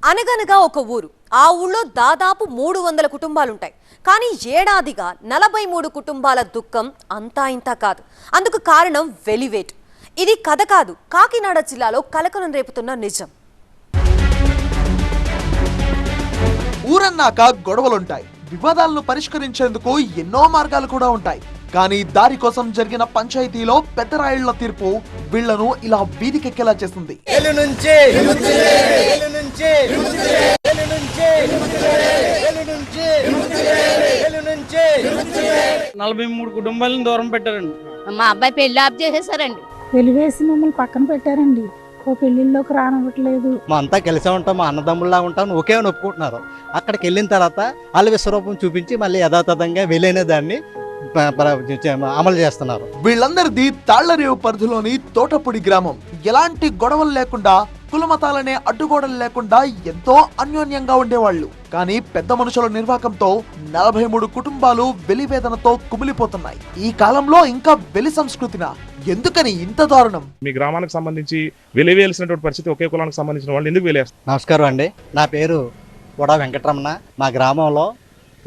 అనగనగా ఒక ఊరు. ఆ ఊళ్ళో దాదాపు 300 కుటుంబాలుంటాయి. కానీ ఏడాదిగా 43 కుటుంబాల దుఃఖం అంతా ఇంతా కాదు. అందుకు కారణం వెలివేట్. ఇది కథ కాదు, కాకినాడ జిల్లాలో కలకలం రేపుతున్న నిజం. ఊరన్నాక గొడవలుంటాయి, వివాదాలను పరిష్కరించేందుకు ఎన్నో మార్గాలు కూడా ఉంటాయి. కానీ దారి కోసం జరిగిన పంచాయతీలో పెద్ద రాయిళ్ల తీర్పు వీళ్లను ఇలా వీధికెక్కేలా చేస్తుంది. 43 కుటుంబాలను దూరం పెట్టారండి. మా అబ్బాయి పెళ్లి ఆఫ్ చేసేసారండి. వెలివేసి మమ్మల్ని పక్కన పెట్టారండి. ఓ పెళ్లిళ్ళలోకి రానివ్వట్లేదు. మా అంతా కలిసే ఉంటాం, మా అన్నదమ్ముల్లా ఉంటాం, ఒకే అని ఒప్పుకుంటున్నారు. అక్కడికి వెళ్ళిన తర్వాత వాళ్ళ విశ్వరూపం చూపించి మళ్ళీ యథాతథంగా వెళ్ళైన దాన్ని అమలు చేస్తున్నారు. వీళ్ళందరిది తాళ్లరేవు పరిధిలోని తోటపూడి గ్రామం. ఎలాంటి గొడవలు లేకుండా, కులమతాలనే అడ్డుగోడలు లేకుండా ఎంతో అన్యోన్యంగా ఉండేవాళ్లు. కానీ పెద్ద మనుషుల నిర్వాకంతో 43 కుటుంబాలు వెలివేదనతో కుమిలిపోతున్నాయి. ఈ కాలంలో ఇంకా వెలి సంస్కృతిన ఎందుకని ఇంత దారుణం? మీ గ్రామానికి సంబంధించి వెలివేయాల్సినటువంటి పరిస్థితి ఒకే కులానికి సంబంధించిన వాళ్ళు ఎందుకు వెలివేస్తారు? నమస్కారం అండి, నా పేరు కూడా వెంకటరమణ. మా గ్రామంలో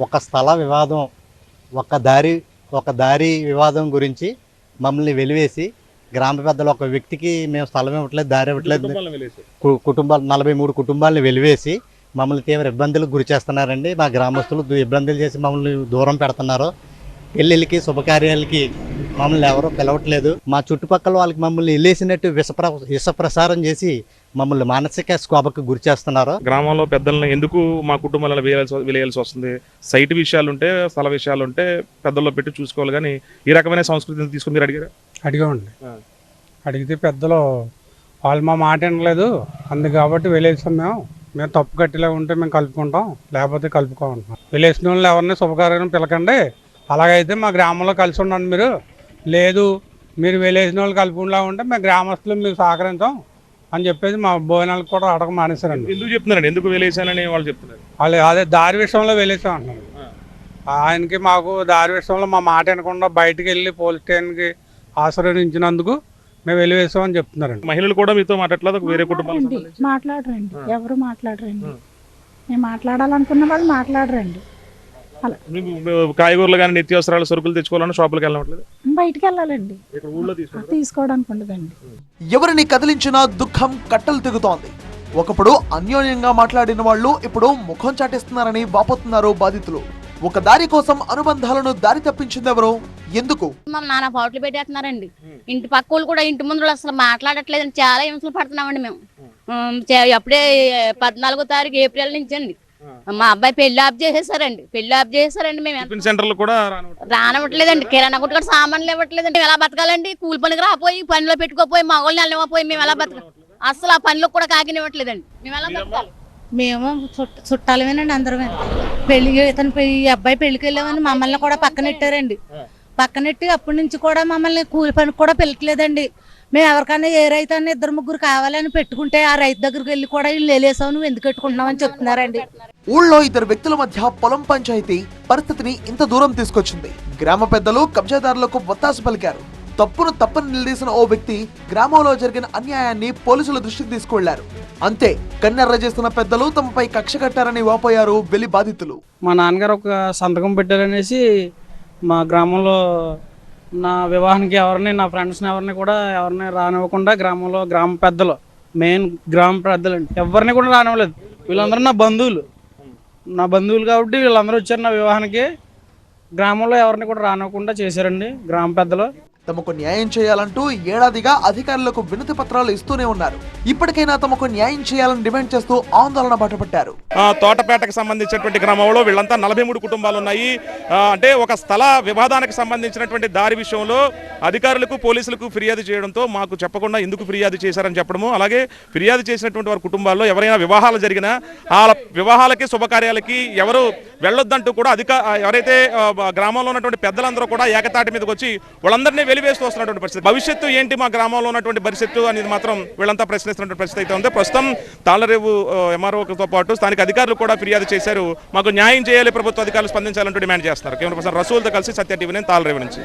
ఒక స్థల వివాదం, ఒక దారి వివాదం గురించి మమ్మల్ని వెలివేసి గ్రామ పెద్దలు ఒక వ్యక్తికి మేము స్థలం ఇవ్వట్లేదు, దారి ఇవ్వట్లేదు, కుటుంబాలు 43 కుటుంబాలను వెలివేసి మమ్మల్ని తీవ్ర ఇబ్బందులకు గురి చేస్తున్నారండి. మా గ్రామస్తులు ఇబ్బందులు చేసి మమ్మల్ని దూరం పెడుతున్నారు. పెళ్ళిళ్ళకి శుభకార్యాలకి మమ్మల్ని ఎవరూ పిలవట్లేదు. మా చుట్టుపక్కల వాళ్ళకి మమ్మల్ని వెళ్ళేసినట్టు విష ప్రసారం చేసి మమ్మల్ని మానసిక స్కోపకు గురి చేస్తున్నారు. గ్రామంలో పెద్దలను ఎందుకు మా కుటుంబాలను వెలియాల్సి వస్తుంది? సైట్ విషయాలు ఉంటే, స్థల విషయాలు ఉంటే పెద్దల్లో పెట్టి చూసుకోవాలి. కానీ ఈ రకమైన సంస్కృతిని తీసుకుని మీరు అడిగామండి. అడిగితే పెద్దలు వాళ్ళు మా మాట వినలేదు, అందు కాబట్టి వెలేసాం. మేము తప్పు కట్టిలా ఉంటే మేము కలుపుకుంటాం, లేకపోతే కలుపుకోమంటున్నాం. వెలేసిన వాళ్ళు ఎవరిని శుభకార్యం పిలకండి, అలాగైతే మా గ్రామంలో కలిసి ఉండండి. మీరు లేదు, మీరు వెలేసిన వాళ్ళు కలుపుకుంటా ఉంటే మేము గ్రామస్తులు మీకు సహకరించాం అని చెప్పేసి మా భోజనాలకు కూడా అడగ మానేశారండి. ఎందుకు చెప్తున్నారండి? ఎందుకు వెలేసానని వాళ్ళు చెప్తున్నారు. వాళ్ళు అదే దారి విషయంలో వెలేసాం అంటున్నారు. ఆయనకి మాకు దారి విషయంలో మా మాట వినకుండా బయటకు వెళ్ళి పోలీస్ స్టేషన్కి ఆశ్రయించినందుకు మేము వెలివేసామని చెప్తున్నారండి. మహిళలు కూడా మీతో మాట్లాడలేదు? వేరే కుటుంబాలు మాట్లాడరండి, ఎవరు మాట్లాడరండి. మేము మాట్లాడాలనుకున్న వాళ్ళు మాట్లాడరండి. కాయగూరలు కానీ నిత్యావసరాలు సరుకులు తెచ్చుకోవాలని షాపులకు వెళ్ళట్లేదు, బయటకు వెళ్ళాలండి, తీసుకోవడానికి ఉండదండి. ఎవరిని కదిలించినా దుఃఖం కట్టలు తెగుతోంది. ఒకప్పుడు అన్యోన్యంగా మాట్లాడిన వాళ్ళు ఇప్పుడు ముఖం చాటేస్తున్నారని వాపోతున్నారు బాధితులు. ఒక దారి కోసం అనుబంధాలను దారి తప్పించింది ఎవరు? ఎందుకు? మా నాన్న పాటలు పెట్టేస్తున్నారండి. ఇంటి పక్క వాళ్ళు కూడా ఇంటి ముందు అసలు మాట్లాడట్లేదండి. చాలా హింసలు పడుతున్నామండి మేము. అప్పుడే 14వ తారీఖు ఏప్రిల్ నుంచి అండి మా అబ్బాయి పెళ్లి ఆఫ్ చేసేసారండి. మేము సెంటర్లు కూడా రానివ్వట్లేదండి. కిరాణా కొట్టు కూడా సామాన్లు ఇవ్వట్లేదండి. ఎలా బతకాలండి? కూలి పనికి రాపోయి, పనిలో పెట్టుకోపోయి, మగవాళ్ళని వెళ్ళిపోయి మేము ఎలా బతకాలి? అసలు ఆ పనిలో కూడా కాకినివ్వట్లేదండి. మేము ఎలా బతకాలి? మేము చుట్టాలమేనండి, అందరమే. ఈ అబ్బాయి పెళ్లికి వెళ్ళామని మమ్మల్ని కూడా పక్కనెట్టారండి. పక్కనెట్టి అప్పటి నుంచి కూడా మమ్మల్ని కూలి పనికి కూడా పిలకలేదండి. మేము ఎవరికైనా ఏ రైతు అన్న 2-3 కావాలని పెట్టుకుంటే ఆ రైతు దగ్గరికి వెళ్ళి కూడా వీళ్ళు వెళ్ళేసావు, నువ్వు ఎందుకు పెట్టుకుంటున్నావు అని చెప్తున్నారండి. ఊళ్ళో ఇద్దరు వ్యక్తుల మధ్య పొలం పంచాయతీ పరిస్థితిని ఇంత దూరం తీసుకొచ్చింది. గ్రామ పెద్దలు కబ్జాదారులకు వత్తాసు పలికారు. తప్పని నిలదీసిన ఓ వ్యక్తి గ్రామంలో జరిగిన అన్యాయాన్ని పోలీసుల దృష్టికి తీసుకువెళ్లారు. అంతే, కన్నెర్ర చేస్తున్న పెద్దలు తమపై కక్ష కట్టారని వాపోయారు వెలి బాధితులు. మా నాన్నగారు ఒక సంతకం పెట్టారనేసి మా గ్రామంలో నా వివాహానికి నా ఫ్రెండ్స్ని ఎవరిని రానివ్వకుండా గ్రామ పెద్దలు, మెయిన్ గ్రామ పెద్దలు అండి, ఎవరిని కూడా రానివ్వలేదు. వీళ్ళందరూ నా బంధువులు కాబట్టి వీళ్ళందరూ వచ్చారు నా వివాహానికి. గ్రామంలో ఎవరిని కూడా రానివ్వకుండా చేశారండి గ్రామ పెద్దలు. తమకు న్యాయం చేయాలంటూ ఏడాదిగా అధికారులకు వినతి పత్రాలు ఇస్తూనే ఉన్నారు. ఇప్పటికైనా తమకు న్యాయం చేయాలని డిమాండ్ చేస్తూ ఆందోళన బాటపట్టారు. తోటపేటకు సంబంధించినటువంటి గ్రామంలో వీళ్ళంతా 43 కుటుంబాలు ఉన్నాయి. అంటే ఒక స్థల వివాదానికి సంబంధించినటువంటి దారి విషయంలో అధికారులకు, పోలీసులకు ఫిర్యాదు చేయడంతో మాకు చెప్పకుండా ఎందుకు ఫిర్యాదు చేశారని చెప్పడము, అలాగే ఫిర్యాదు చేసినటువంటి వారి కుటుంబాల్లో ఎవరైనా వివాహాలు జరిగినా ఆ వివాహాలకి, శుభకార్యాలకి ఎవరు వెళ్ళొద్దంటూ కూడా ఎవరైతే గ్రామంలో ఉన్నటువంటి పెద్దలందరూ కూడా ఏకతాటి మీదకి వచ్చి వాళ్ళందరినీ వెలివేస్తూ వస్తున్నటువంటి పరిస్థితి. భవిష్యత్తు ఏంటి మా గ్రామంలో ఉన్నటువంటి భవిష్యత్తు అనేది మాత్రం వీళ్ళంతా ప్రశ్నిస్తున్నటువంటి పరిస్థితి అయితే ఉంది. ప్రస్తుతం తాళ్లరేవు ఎంఆర్ఓతో పాటు స్థానిక అధికారులు కూడా ఫిర్యాదు చేశారు. మాకు న్యాయం చేయాలి, ప్రభుత్వ అధికారులు స్పందించాలంటూ డిమాండ్ చేస్తున్నారు. కెమెరా పర్సన్ రసూల్తో కలిసి సత్య టీవీ, నేను తాళ్లరేవు నుంచి.